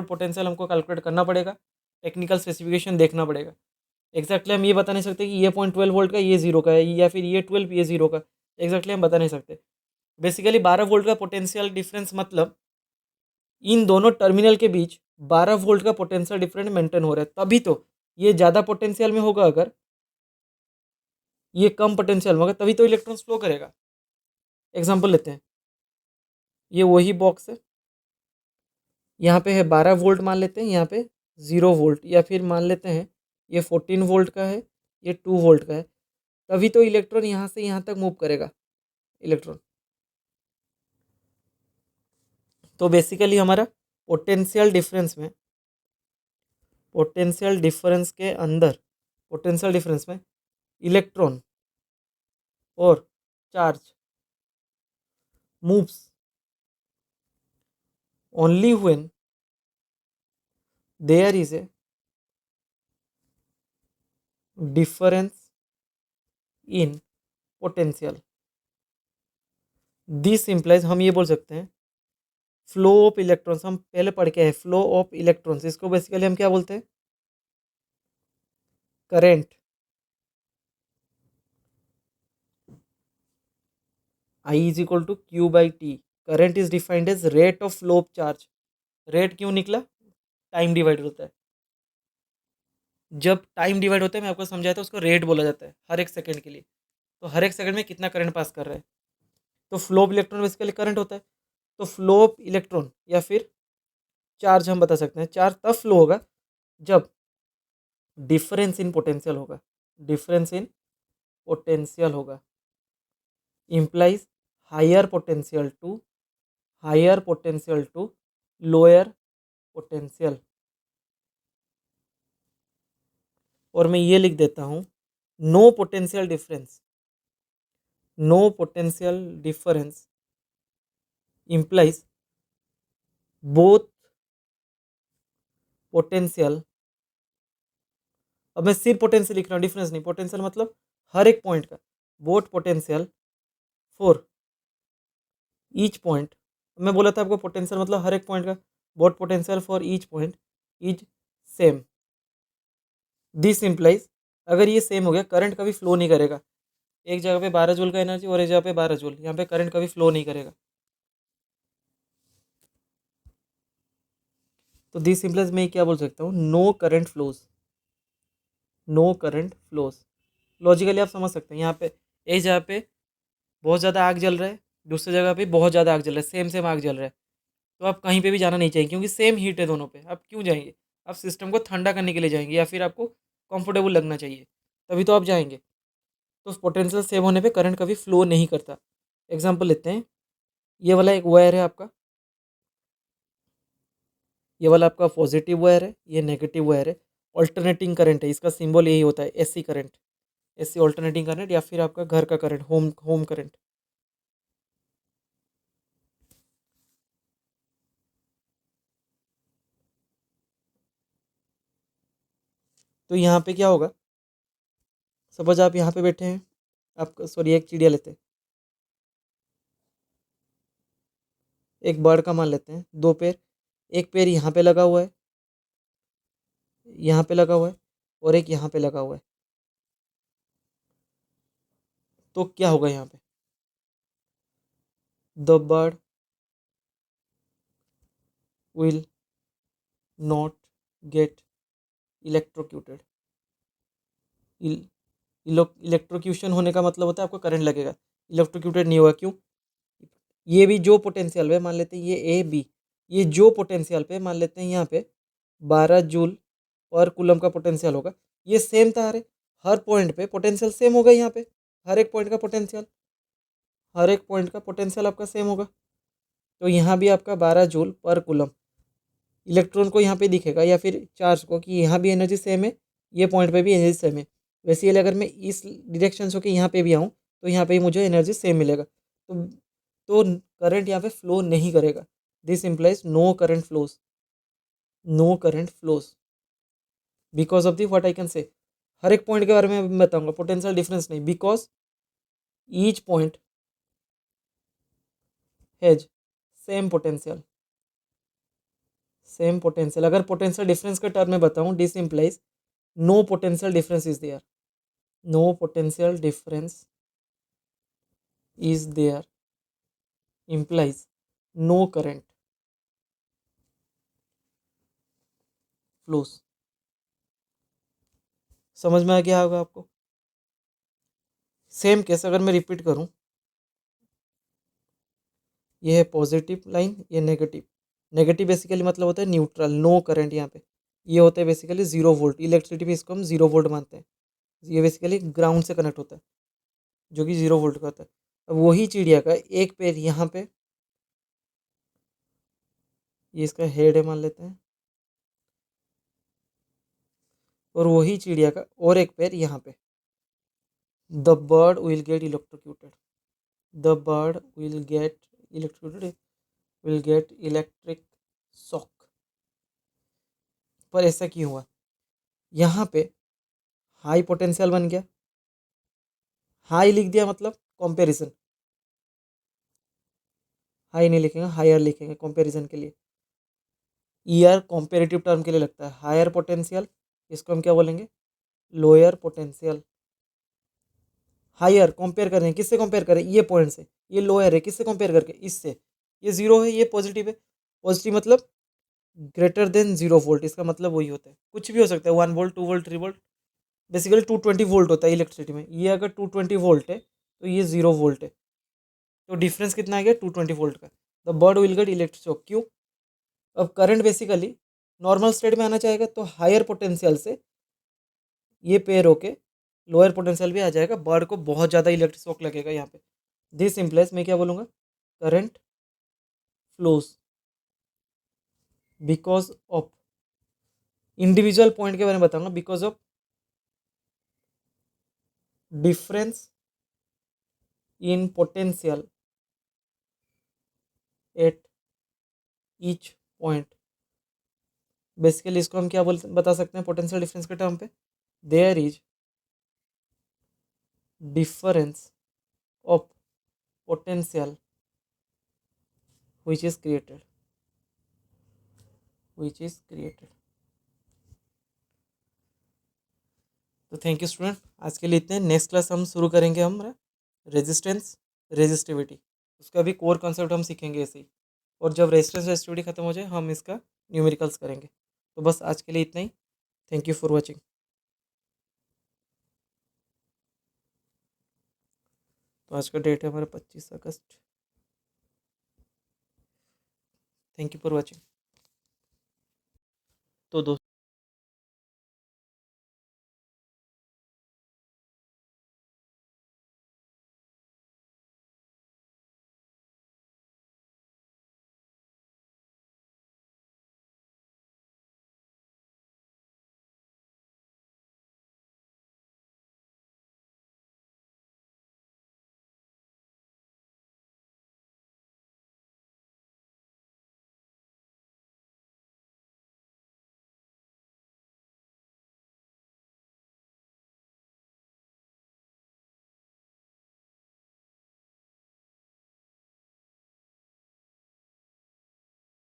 Speaker 1: पोटेंशियल हमको कैलकुलेट करना पड़ेगा, टेक्निकल स्पेसिफिकेशन देखना पड़ेगा। एग्जैक्टली हम ये बता नहीं सकते कि ये 0.12 वोल्ट का ये जीरो का है, या फिर ये 12 ये जीरो का। एग्जैक्टली हम बता नहीं सकते। बेसिकली 12 वोल्ट का पोटेंशियल डिफरेंस मतलब इन दोनों टर्मिनल के बीच 12 वोल्ट का पोटेंशियल डिफरेंस मेंटेन हो रहा है, तभी तो ये ज़्यादा पोटेंशियल में होगा। अगर ये कम पोटेंशियल में होगा तभी तो इलेक्ट्रॉन्स फ्लो करेगा। एग्जांपल लेते हैं, ये वही बॉक्स है, यहाँ पे है 12 वोल्ट मान लेते हैं, यहाँ पे 0 वोल्ट, या फिर मान लेते हैं ये 14 वोल्ट का है, ये 2 वोल्ट का है। तभी तो इलेक्ट्रॉन यहाँ से यहाँ तक मूव करेगा इलेक्ट्रॉन। तो बेसिकली हमारा पोटेंशियल डिफरेंस में पोटेंशियल डिफरेंस में इलेक्ट्रॉन और charge moves only when there is a difference in potential. This implies, हम ये बोल सकते हैं फ्लो ऑफ इलेक्ट्रॉन्स। हम पहले पढ़ के आए फ्लो ऑफ इलेक्ट्रॉन्स, इसको बेसिकली हम क्या बोलते हैं, current. I is equal to Q by T. Current is defined as rate of flow of charge. Rate क्यों निकला, टाइम डिवाइड होता है। जब टाइम डिवाइड होता है, मैं आपको समझाया था, उसको रेट बोला जाता है हर एक सेकंड के लिए। तो हर एक सेकंड में कितना करंट पास कर रहा है, तो flow of electron basically current होता है। तो फ्लो ऑफ इलेक्ट्रॉन या फिर चार्ज हम बता सकते हैं, चार्ज तब फ्लो होगा जब डिफरेंस इन पोटेंशियल होगा। डिफरेंस इन पोटेंशियल होगा implies higher potential to lower potential. और मैं ये लिख देता हूँ, no potential difference implies both potential. अब मैं सिर्फ पोटेंशियल लिख रहा हूँ, डिफरेंस नहीं। पोटेंशियल मतलब हर एक पॉइंट का, both potential for each point. मैं बोला था आपको पोटेंशियल मतलब हर एक पॉइंट का, both potential for each point is same. This implies, अगर ये सेम हो गया, करंट कभी फ्लो नहीं करेगा। एक जगह पे 12 जूल का एनर्जी और एक जगह पे 12 जूल, यहाँ पे करंट कभी फ्लो नहीं करेगा। तो दिस इम्प्लाइज मैं क्या बोल सकता हूँ, नो करंट फ्लोज। लॉजिकली आप समझ सकते हैं। यहाँ पे एक जगह पे बहुत ज़्यादा आग जल रहा है, दूसरी जगह पे बहुत ज़्यादा आग जल रहा है, सेम सेम आग जल रहा है, तो आप कहीं पे भी जाना नहीं चाहिए, क्योंकि सेम हीट है दोनों पे। आप क्यों जाएंगे, आप सिस्टम को ठंडा करने के लिए जाएंगे, या फिर आपको कंफर्टेबल लगना चाहिए, तभी तो आप जाएंगे। तो पोटेंशियल सेम होने पे करंट कभी फ्लो नहीं करता। एग्जांपल लेते हैं, ये वाला एक वायर है आपका, ये वाला आपका पॉजिटिव वायर है, ये नेगेटिव वायर है। ऑल्टरनेटिंग करंट है, इसका सिंबल यही होता है, AC current. AC alternating current, या फिर आपका घर का करंट, होम करंट। तो यहाँ पे क्या होगा, सपोज आप यहाँ पे बैठे हैं, आप सॉरी एक चिड़िया लेते हैं, एक बर्ड का मान लेते हैं, दो पैर, एक पैर यहाँ पे लगा हुआ है, यहाँ पे लगा हुआ है, और एक यहाँ पे लगा हुआ है। तो क्या होगा यहाँ पे, the bird will not get electrocuted. Electrocution होने का मतलब होता है आपको करंट लगेगा, इलेक्ट्रोक्यूटेड नहीं होगा। क्यों? ये भी जो पोटेंशियल पे मान लेते हैं, ये ए बी, ये जो पोटेंशियल पे मान लेते हैं यहाँ पे 12 जूल पर कूलम का पोटेंशियल होगा, ये सेम तार है, हर पॉइंट पे पोटेंशियल सेम होगा। यहाँ पे हर एक पॉइंट का पोटेंशियल, हर एक पॉइंट का पोटेंशियल आपका सेम होगा। तो यहाँ भी आपका 12 जूल पर कूलम इलेक्ट्रॉन को यहाँ पे दिखेगा, या फिर चार्ज को, कि यहाँ भी एनर्जी सेम है, ये पॉइंट पे भी एनर्जी सेम है। वैसे ही अगर मैं इस डिरेक्शन से होकर यहाँ पे भी आऊँ तो यहाँ पे ही मुझे एनर्जी सेम मिलेगा। तो करंट यहाँ पे फ्लो नहीं करेगा। This implies no current flows, no current flows because of the what I can say. हर एक पॉइंट के बारे में मैं बताऊंगा, पोटेंशियल डिफरेंस नहीं, because each point has same potential, same potential. अगर पोटेंशियल डिफरेंस के टर्म में बताऊं, this implies no potential difference is there, no potential difference is there implies no current flows। समझ में आ गया होगा आपको? सेम केस अगर मैं रिपीट करूं, ये है पॉजिटिव लाइन, ये नेगेटिव। नेगेटिव बेसिकली मतलब होता है न्यूट्रल, नो करंट। यहाँ पे ये होता है बेसिकली 0 वोल्ट, इलेक्ट्रिसिटी में इसको हम 0 वोल्ट मानते हैं। ये बेसिकली ग्राउंड से कनेक्ट होता है, जो कि 0 वोल्ट का होता है। अब वही चिड़िया का एक पैर यहाँ पे, ये इसका हेड है मान लेते हैं, और वही चिड़िया का और एक पैर यहाँ पे। The bird will get electrocuted, the bird will get electrocuted, will get electric shock। पर ऐसा क्यों हुआ? यहाँ पे हाई पोटेंशियल बन गया, हाई लिख दिया मतलब कंपैरिजन, हाई नहीं लिखेंगे, हायर लिखेंगे कंपैरिजन के लिए। ईयर कंपेरेटिव टर्म के लिए लगता है। हायर पोटेंशियल, इसको हम क्या बोलेंगे? Lower potential. हायर कंपेयर करें, किससे कंपेयर करें? ये पॉइंट से। ये लोअर है, किससे कंपेयर करके? इससे। ये 0 है, ये पॉजिटिव है। पॉजिटिव मतलब ग्रेटर देन 0 वोल्ट, इसका मतलब वही होता है। कुछ भी हो सकता है, 1 volt, 2 volt, 3 volt. Basically 220 volt होता है इलेक्ट्रिसिटी में। ये अगर 220 वोल्ट है तो ये 0 वोल्ट है। तो डिफरेंस कितना आ गया? 220 वोल्ट का। The bird will gate electric shock. क्यों? अब करंट बेसिकली नॉर्मल स्टेट में आना चाहेगा तो हायर पोटेंशियल से ये पेयर होके लोअर पोटेंशियल भी आ जाएगा, बर्ड को बहुत ज़्यादा इलेक्ट्रिक शॉक लगेगा यहाँ पे। दिस इम्प्लाइज, मैं क्या बोलूँगा? Current flows because of, individual point के बारे में बताऊंगा, because of difference in potential at each point. Basically इसको हम क्या बता सकते हैं पोटेंशियल डिफरेंस के टर्म पे? There is difference of potential which is created, which is created। तो थैंक यू स्टूडेंट, आज के लिए इतने। नेक्स्ट क्लास हम शुरू करेंगे हमारा रेजिस्टेंस रेजिस्टिविटी, उसका भी कोर कॉन्सेप्ट हम सीखेंगे ऐसे ही। और जब रेजिस्टेंस रेजिस्टिविटी खत्म हो जाए हम इसका न्यूमेरिकल्स करेंगे। तो बस आज के लिए इतना ही। Thank you for watching. तो आज का डेट है हमारा 25 अगस्त। Thank you for watching. तो दोस्तों